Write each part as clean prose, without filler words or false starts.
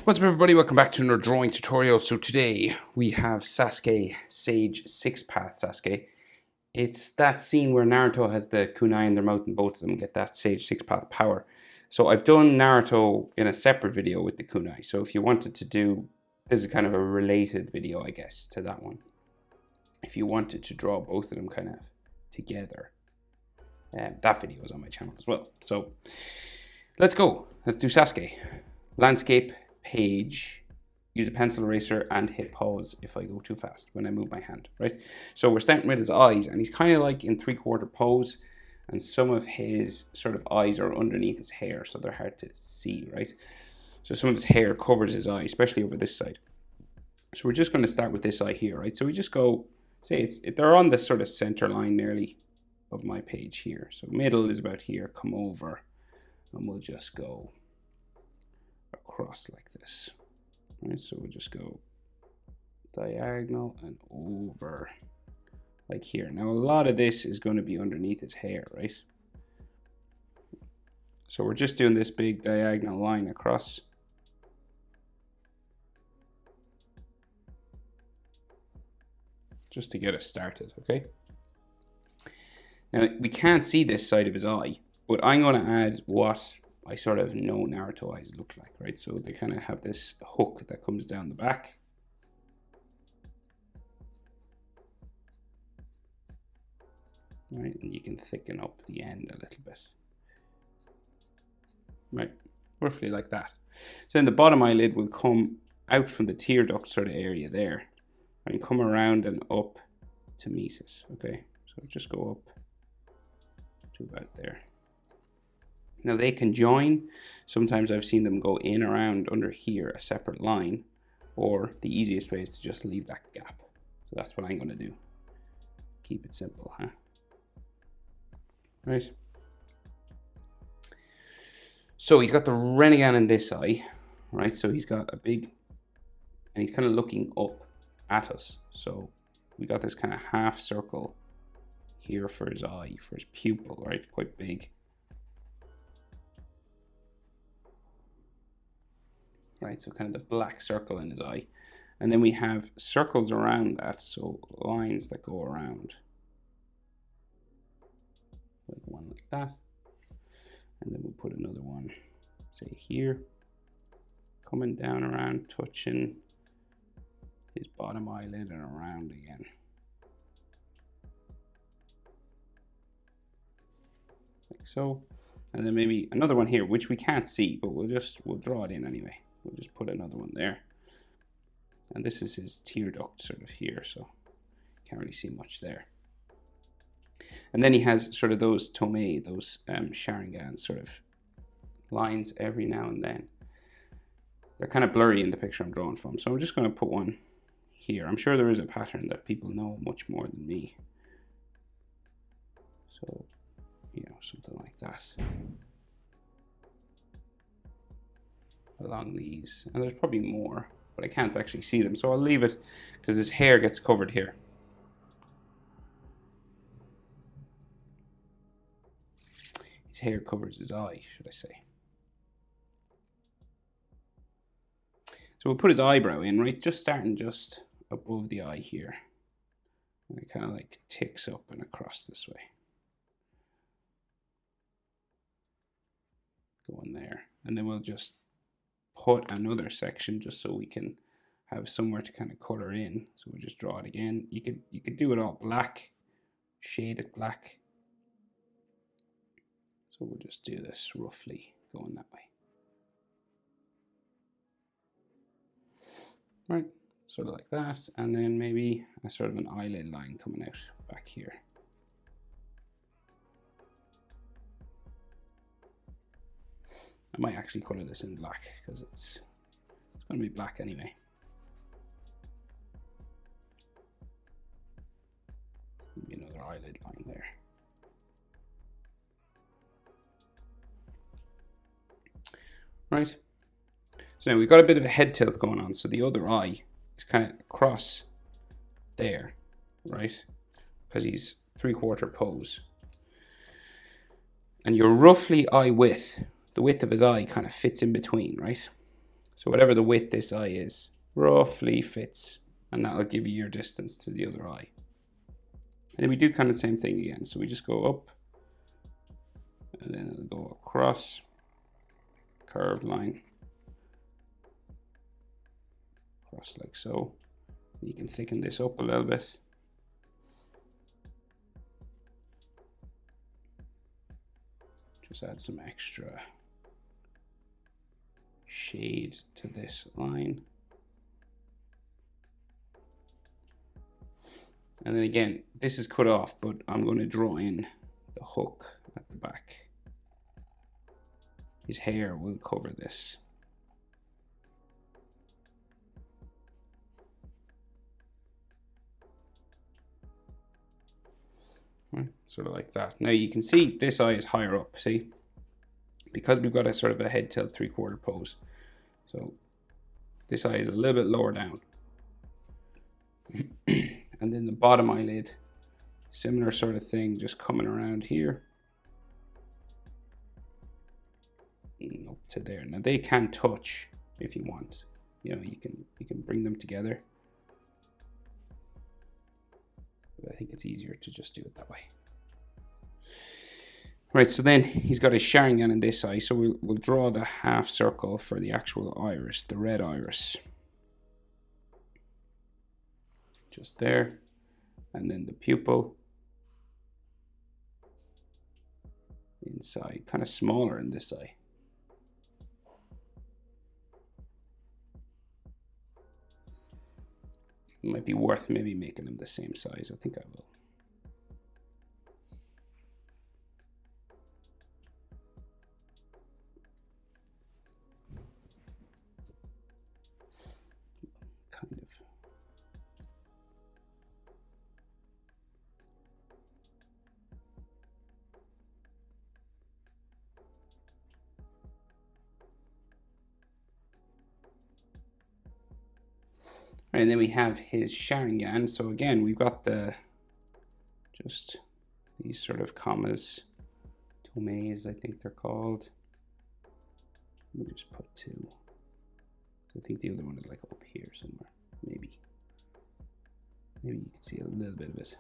What's up everybody, welcome back to another drawing tutorial. So today we have Sasuke, Sage 6 Path Sasuke. It's that scene where Naruto has the kunai in their mouth and both of them get that Sage 6 Path power. So I've done Naruto in a separate video with the kunai. So if you wanted to do, this is kind of a related video I guess to that one. If you wanted to draw both of them kind of together, that video is on my channel as well. So let's go, let's do Sasuke. Landscape, page, use a pencil eraser and hit pause if I go too fast when I move my hand, right? So we're starting with his eyes and he's kind of like in 3/4 pose and some of his sort of eyes are underneath his hair so they're hard to see, right? So some of his hair covers his eye, especially over this side. So we're just going to start with this eye here, right? So we just go, say they're on this sort of center line nearly of my page here. So middle is about here, come over and we'll just go across like this. Right, so we'll just go diagonal and over like here. Now a lot of this is going to be underneath his hair, right? So we're just doing this big diagonal line across. Just to get us started, okay? Now we can't see this side of his eye, but I'm going to add what I sort of know Naruto eyes look like, right? So they kind of have this hook that comes down the back. Right, and you can thicken up the end a little bit. Right, roughly like that. So then the bottom eyelid will come out from the tear duct sort of area there and come around and up to meet it, okay? So just go up to about there. Now they can join. Sometimes I've seen them go in around under here, a separate line, or the easiest way is to just leave that gap. So that's what I'm going to do. Keep it simple, huh? Right. So he's got the Rinnegan in this eye, right? So he's got a big, and he's kind of looking up at us. So we got this kind of half circle here for his eye, for his pupil, right? Quite big. Right, so kind of the black circle in his eye. And then we have circles around that, so lines that go around. Like one like that. And then we'll put another one, say here. Coming down around, touching his bottom eyelid and around again. Like so. And then maybe another one here, which we can't see, but we'll draw it in anyway. We'll just put another one there. And this is his tear duct sort of here, so can't really see much there. And then he has sort of those tomei, those Sharingan sort of lines every now and then. They're kind of blurry in the picture I'm drawing from, so I'm just going to put one here. I'm sure there is a pattern that people know much more than me. So, you know, something like that. Along these, and there's probably more, but I can't actually see them, so I'll leave it because his hair gets covered here. His hair covers his eye, should I say. So we'll put his eyebrow in, right, just starting just above the eye here, and it kind of like ticks up and across this way. Go on there, and then we'll just put another section just so we can have somewhere to kind of color in. So we'll just draw it again. You could do it all black, shade it black. So we'll just do this roughly going that way. Right, sort of like that, and then maybe a sort of an eyelid line coming out back here. I might actually color this in black because it's going to be black anyway. Maybe another eyelid line there. Right. So now we've got a bit of a head tilt going on. So the other eye is kind of across there, right? Because he's 3/4 pose. And you're roughly eye width. The width of his eye kind of fits in between, right? So whatever the width this eye is, roughly fits, and that'll give you your distance to the other eye. And then we do kind of the same thing again. So we just go up, and then it'll go across, curved line, across like so. You can thicken this up a little bit. Just add some extra shade to this line. And then again, this is cut off, but I'm going to draw in the hook at the back. His hair will cover this. Right, sort of like that. Now you can see this eye is higher up, see? Because we've got a sort of a head tilt 3/4 pose. So this eye is a little bit lower down. And then the bottom eyelid, similar sort of thing, just coming around here. And up to there. Now they can touch if you want. You know, you can bring them together. But I think it's easier to just do it that way. Right, so then he's got a Sharingan in this eye, so we'll draw the half circle for the actual iris, the red iris. Just there, and then the pupil inside, kind of smaller in this eye. It might be worth maybe making them the same size. I think I will. Kind of. Right, and then we have his Sharingan. So again, we've got the just these sort of commas, tomes, I think they're called. We'll just put 2. I think the other one is like up here somewhere, maybe. Maybe you can see a little bit of it.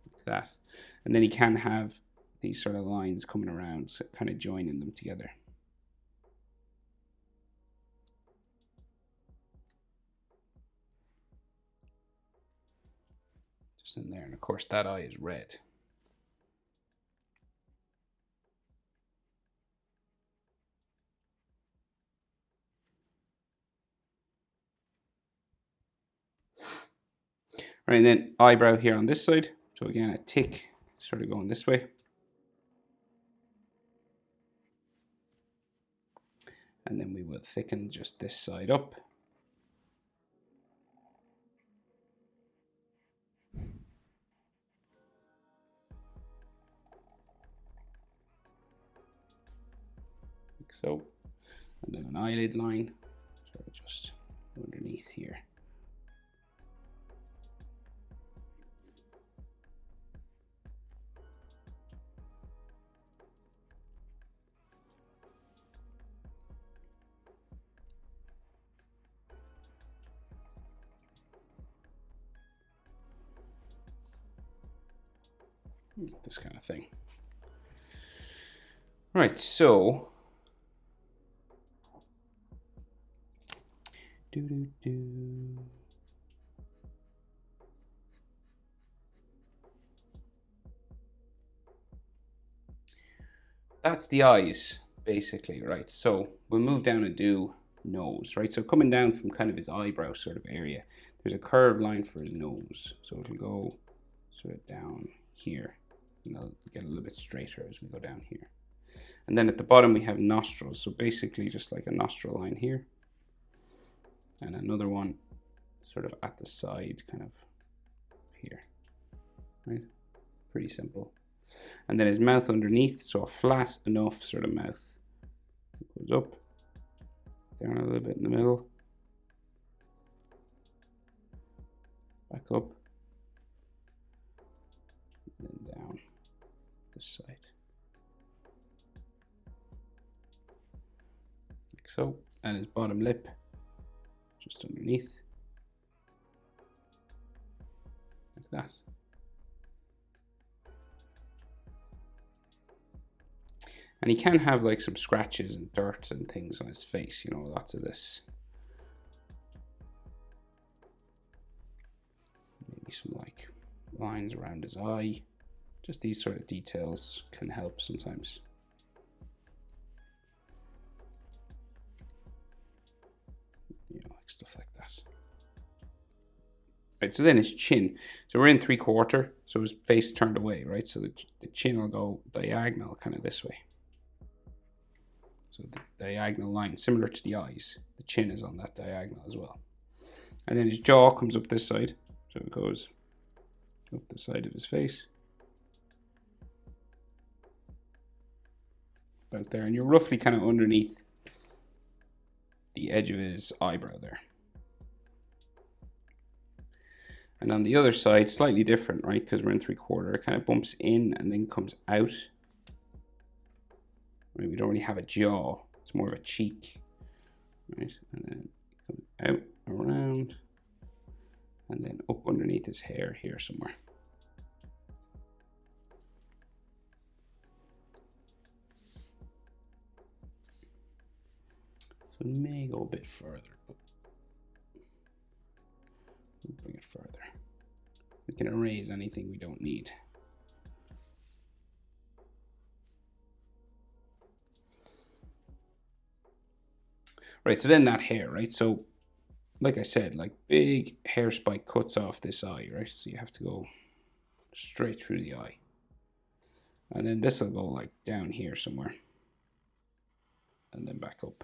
Like that. And then he can have these sort of lines coming around, so kind of joining them together. Just in there, and of course that eye is red. Right, and then eyebrow here on this side. So again, a tick sort of going this way. And then we will thicken just this side up. Like so. And then an eyelid line, sort of just underneath here. This kind of thing. Right, so that's the eyes, basically, right? So we'll move down and do nose, right? So coming down from kind of his eyebrow sort of area, there's a curved line for his nose. So it'll go sort of down here, and they'll get a little bit straighter as we go down here. And then at the bottom we have nostrils, so basically just like a nostril line here. And another one sort of at the side, kind of here, right? Pretty simple. And then his mouth underneath, so a flat enough sort of mouth. It goes up, down a little bit in the middle, back up, and then down this side. so, and his bottom lip just underneath, like that. And he can have like some scratches and dirt and things on his face, you know, lots of this. Maybe some like lines around his eye. Just these sort of details can help sometimes. You know, like stuff like that. Right, so then his chin. So we're in 3/4, so his face turned away, right? So the chin will go diagonal kind of this way. So the diagonal line, similar to the eyes, the chin is on that diagonal as well. And then his jaw comes up this side. So it goes up the side of his face. About there. And you're roughly kind of underneath the edge of his eyebrow there. And on the other side, slightly different, right? Because we're in 3/4. It kind of bumps in and then comes out. Right, we don't really have a jaw. It's more of a cheek. Right? And then it comes out, around, and then up underneath his hair here somewhere. So it may go a bit further, but we'll bring it further. We can erase anything we don't need. Right, so then that hair, right? So, like I said, like big hair spike cuts off this eye, right? So you have to go straight through the eye. And then this will go like down here somewhere. And then back up.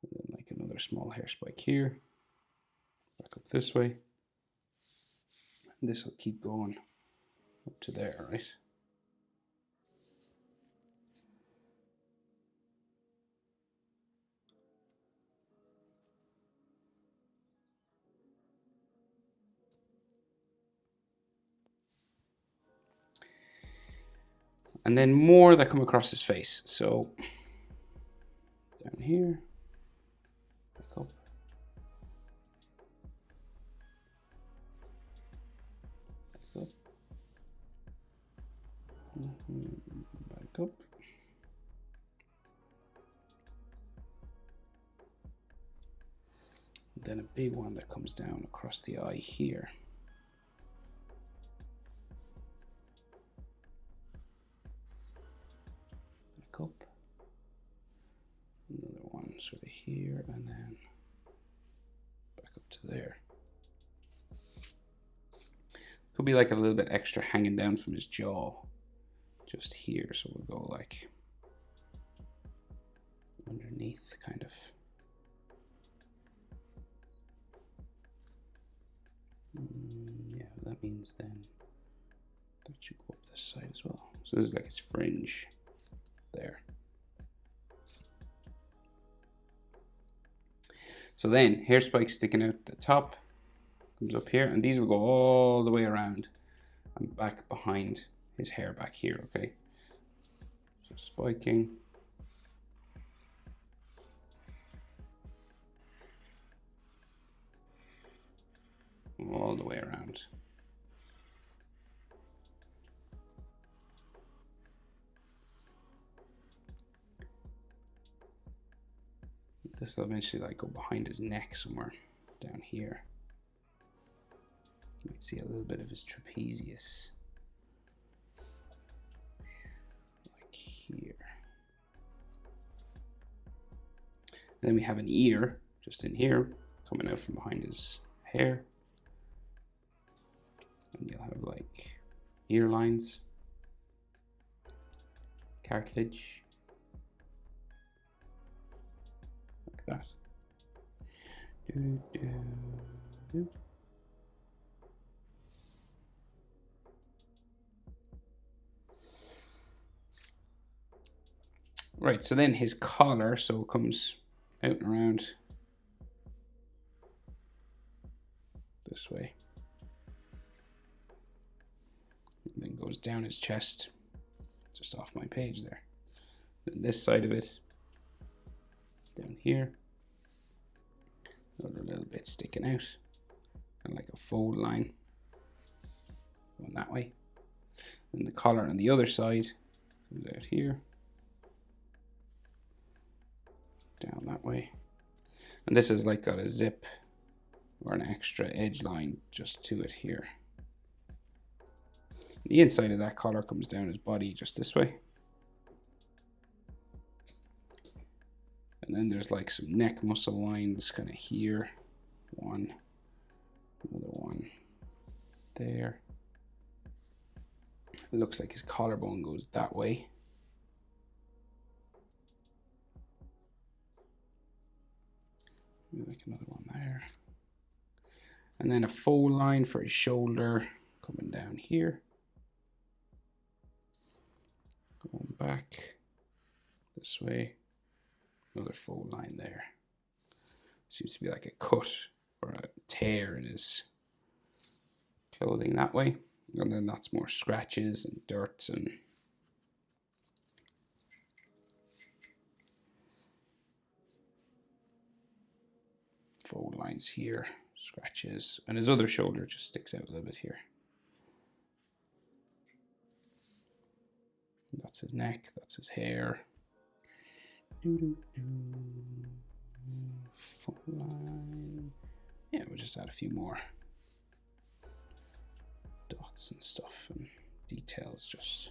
And then like another small hair spike here. Back up this way. And this will keep going up to there, right? And then more that come across his face. So down here, back up. Back up. Back up. And then a big one that comes down across the eye here. Up, another one sort of here, and then back up to there. Could be like a little bit extra hanging down from his jaw, just here. So we'll go like underneath, kind of. Yeah, that means then that should go up this side as well. So this is like his fringe. There. So then hair spike sticking out the top comes up here, and these will go all the way around and back behind his hair back here. Okay, so spiking, all the way around. This will eventually like go behind his neck somewhere down here. You can see a little bit of his trapezius. Like here. Then we have an ear just in here, coming out from behind his hair. And you'll have like ear lines, cartilage. That. Right, so then his collar, so it comes out and around this way. And then goes down his chest, just just off my page there. Then this side of it, down here, another little bit sticking out, kind of like a fold line, going that way. And the collar on the other side comes out here, down that way. And this is like got a zip or an extra edge line just to it here. The inside of that collar comes down his body just this way. And then there's like some neck muscle lines kind of here. One, another one there. It looks like his collarbone goes that way. Like another one there. And then a fold line for his shoulder coming down here. Going back this way. Another fold line there. Seems to be like a cut or a tear in his clothing that way. And then that's more scratches and dirt and fold lines here, scratches, and his other shoulder just sticks out a little bit here. And that's his neck, that's his hair. Fold line. Yeah, we'll just add a few more dots and stuff and details just.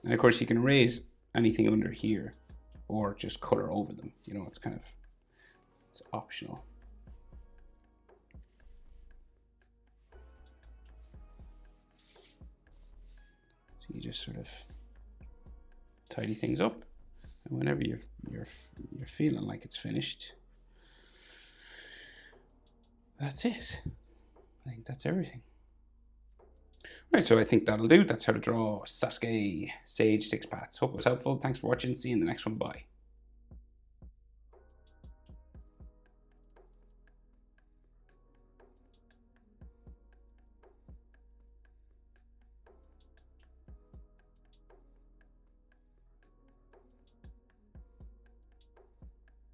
And of course you can erase anything under here or just color over them. You know, it's kind of, it's optional. So you just sort of tidy things up, and whenever you're feeling like it's finished, that's it. I think that's everything. Right, so I think that'll do. That's how to draw Sasuke Sage 6 Paths. Hope it was helpful. Thanks for watching. See you in the next one. Bye.